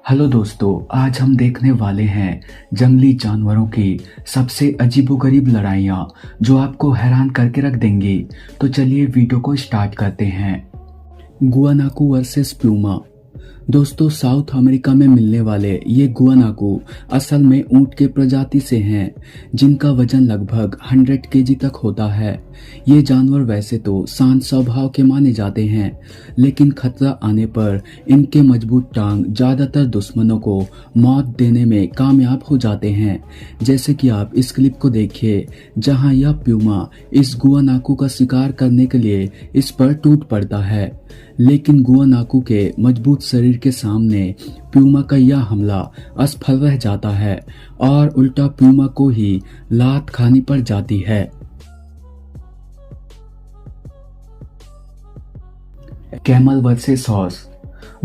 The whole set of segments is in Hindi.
हेलो दोस्तों, आज हम देखने वाले हैं जंगली जानवरों की सबसे अजीबोगरीब लड़ाइयाँ जो आपको हैरान करके रख देंगी। तो चलिए वीडियो को स्टार्ट करते हैं। गुआनाकू वर्सेस प्यूमा। दोस्तों, साउथ अमेरिका में मिलने वाले ये गुआनाकू असल में ऊंट के प्रजाति से हैं, जिनका वजन लगभग 100 केजी तक होता है। ये जानवर वैसे तो शांत स्वभाव के माने जाते हैं, लेकिन खतरा आने पर इनके मजबूत टांग ज्यादातर दुश्मनों को मौत देने में कामयाब हो जाते हैं। जैसे कि आप इस क्लिप को देखिए, जहां यह प्यूमा इस गुआनाकू का शिकार करने के लिए इस पर टूट पड़ता है, लेकिन गुआनाकू के मजबूत शरीर के सामने प्यूमा का यह हमला असफल रह जाता है और उल्टा प्यूमा को ही लात खानी पड़ जाती है। Camel versus horse.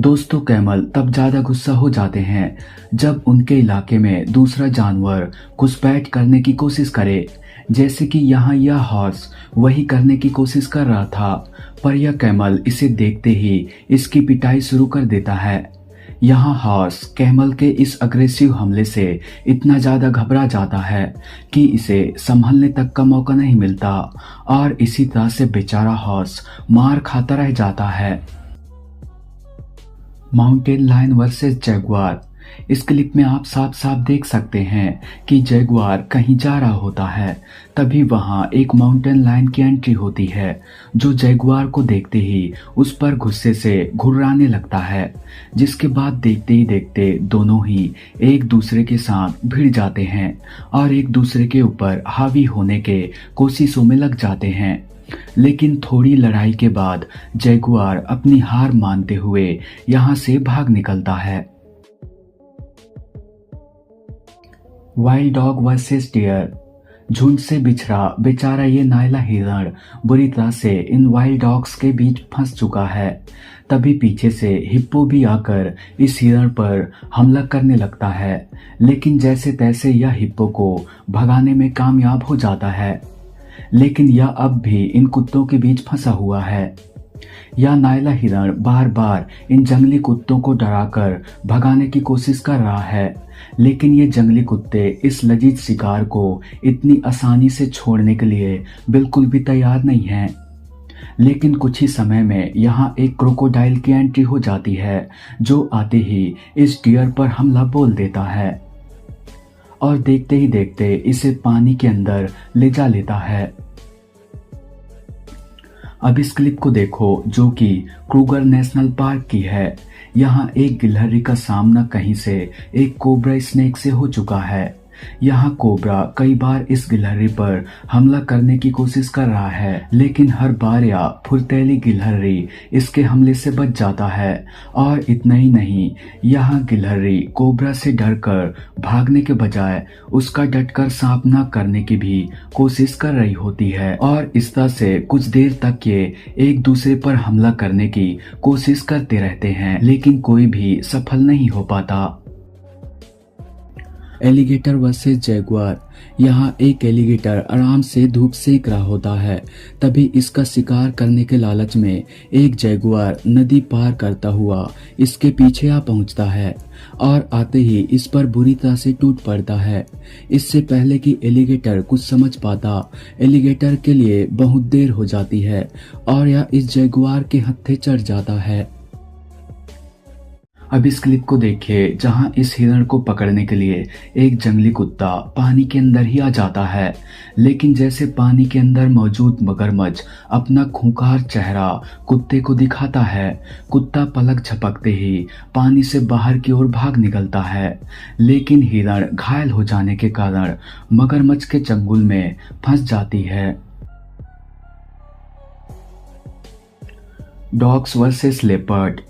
दोस्तों, कैमल तब ज्यादा गुस्सा हो जाते हैं जब उनके इलाके में दूसरा जानवर घुसपैठ करने की कोशिश करे, जैसे कि यहाँ यह हॉर्स वही करने की कोशिश कर रहा था, पर यह कैमल इसे देखते ही इसकी पिटाई शुरू कर देता है। यहाँ हॉर्स कैमल के इस अग्रेसिव हमले से इतना ज्यादा घबरा जाता है कि इसे संभलने तक का मौका नहीं मिलता और इसी तरह से बेचारा हॉर्स मार खाता रह जाता है। Mountain lion versus jaguar. इस क्लिप में आप साफ साफ देख सकते हैं कि जैगुआर कहीं जा रहा होता है, तभी वहां एक माउंटेन लायन की एंट्री होती है, जो जैगुआर को देखते ही उस पर गुस्से से घुर्राने लगता है, जिसके बाद देखते ही देखते दोनों ही एक दूसरे के साथ भिड़ जाते हैं और एक दूसरे के ऊपर हावी होने के कोशिशों में लग जाते हैं। लेकिन थोड़ी लड़ाई के बाद जैगुआर अपनी हार मानते हुए यहाँ से भाग निकलता है। Wild dog versus deer. झुंड से बिछड़ा बेचारा ये नायला हिरण बुरी तरह से इन वाइल्ड डॉग्स के बीच फंस चुका है। तभी पीछे से हिप्पो भी आकर इस हिरण पर हमला करने लगता है, लेकिन जैसे तैसे यह हिप्पो को भगाने में कामयाब हो जाता है, लेकिन यह अब भी इन कुत्तों के बीच फंसा हुआ है। यह नायला हिरण बार बार इन जंगली कुत्तों को डराकर भगाने की कोशिश कर रहा है, लेकिन ये जंगली कुत्ते इस लजीज शिकार को इतनी आसानी से छोड़ने के लिए बिल्कुल भी तैयार नहीं हैं। लेकिन कुछ ही समय में यहाँ एक क्रोकोडाइल की एंट्री हो जाती है, जो आते ही इस डियर पर हमला बोल देता है और देखते ही देखते इसे पानी के अंदर ले जा लेता है। अब इस क्लिप को देखो, जो कि क्रूगर नेशनल पार्क की है। यहाँ एक गिलहरी का सामना कहीं से एक कोबरा स्नेक से हो चुका है। यहाँ कोबरा कई बार इस गिलहरी पर हमला करने की कोशिश कर रहा है, लेकिन हर बार यह फुर्तीली गिलहरी इसके हमले से बच जाता है। और इतना ही नहीं, यहाँ गिलहरी कोबरा से डरकर भागने के बजाय उसका डटकर सामना करने की भी कोशिश कर रही होती है, और इस तरह से कुछ देर तक ये एक दूसरे पर हमला करने की कोशिश करते रहते हैं, लेकिन कोई भी सफल नहीं हो पाता। Alligator versus Jaguar. यहाँ एक एलिगेटर आराम से धूप सेक रहा होता है, तभी इसका शिकार करने के लालच में एक जैगुआर नदी पार करता हुआ इसके पीछे आ पहुँचता है और आते ही इस पर बुरी तरह से टूट पड़ता है। इससे पहले कि एलिगेटर कुछ समझ पाता, एलिगेटर के लिए बहुत देर हो जाती है और यह इस जैगुआर के हत्थे चढ़ जाता है। अब इस क्लिप को देखिए, जहां इस हिरण को पकड़ने के लिए एक जंगली कुत्ता पानी के अंदर ही आ जाता है, लेकिन जैसे पानी के अंदर मौजूद मगरमच्छ अपना खूंखार चेहरा कुत्ते को दिखाता है, कुत्ता पलक झपकते ही पानी से बाहर की ओर भाग निकलता है, लेकिन हिरण घायल हो जाने के कारण मगरमच्छ के चंगुल में फंस जाती है। Dogs versus leopard.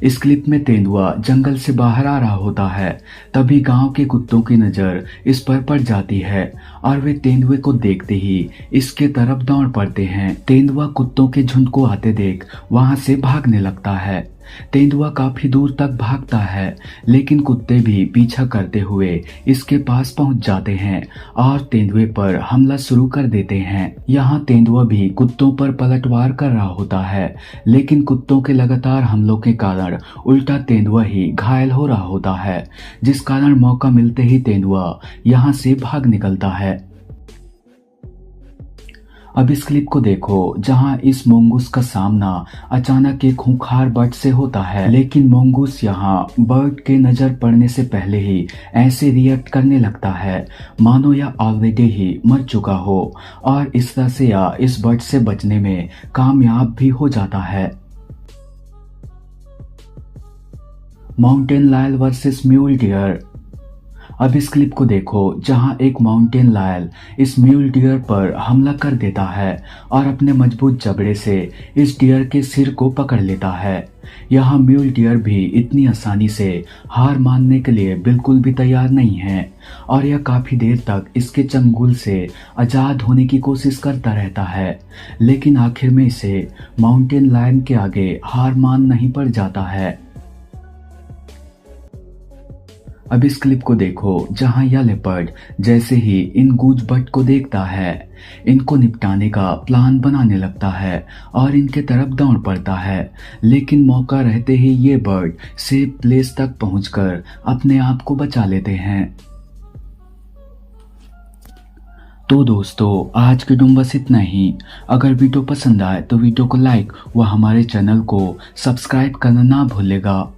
इस क्लिप में तेंदुआ जंगल से बाहर आ रहा होता है, तभी गांव के कुत्तों की नजर इस पर पड़ जाती है और वे तेंदुए को देखते ही इसके तरफ दौड़ पड़ते हैं। तेंदुआ कुत्तों के झुंड को आते देख वहां से भागने लगता है, तेंदुआ काफी दूर तक भागता है, लेकिन कुत्ते भी पीछा करते हुए इसके पास पहुंच जाते हैं और तेंदुए पर हमला शुरू कर देते हैं। यहाँ तेंदुआ भी कुत्तों पर पलटवार कर रहा होता है, लेकिन कुत्तों के लगातार हमलों के कारण उल्टा तेंदुआ ही घायल हो रहा होता है, जिस कारण मौका मिलते ही तेंदुआ यहाँ से भाग निकलता है। अब इस क्लिप को देखो जहां इस मोंगूस का सामना अचानक एक खूंखार बर्ड से होता है, लेकिन मोंगूस यहां बर्ड के नजर पड़ने से पहले ही ऐसे रिएक्ट करने लगता है मानो यह ऑलरेडी ही मर चुका हो, और इस तरह से यह इस बर्ड से बचने में कामयाब भी हो जाता है। Mountain lion versus mule deer. अब इस क्लिप को देखो जहां एक माउंटेन लायन इस म्यूल डियर पर हमला कर देता है और अपने मजबूत जबड़े से इस डियर के सिर को पकड़ लेता है। यहाँ म्यूल डियर भी इतनी आसानी से हार मानने के लिए बिल्कुल भी तैयार नहीं है और यह काफी देर तक इसके चंगुल से आजाद होने की कोशिश करता रहता है, लेकिन आखिर में इसे माउंटेन लायन के आगे हार मान नहीं पड़ जाता है। अब इस क्लिप को देखो जहां यह लेपर्ड जैसे ही इन गूज बर्ड को देखता है, इनको निपटाने का प्लान बनाने लगता है और इनके तरफ दौड़ पड़ता है, लेकिन मौका रहते ही ये बर्ड सेफ प्लेस तक पहुंचकर अपने आप को बचा लेते हैं। तो दोस्तों आज की वीडियो बस इतना ही। अगर वीडियो पसंद आए तो वीडियो को लाइक व हमारे चैनल को सब्सक्राइब करना ना भूलेगा।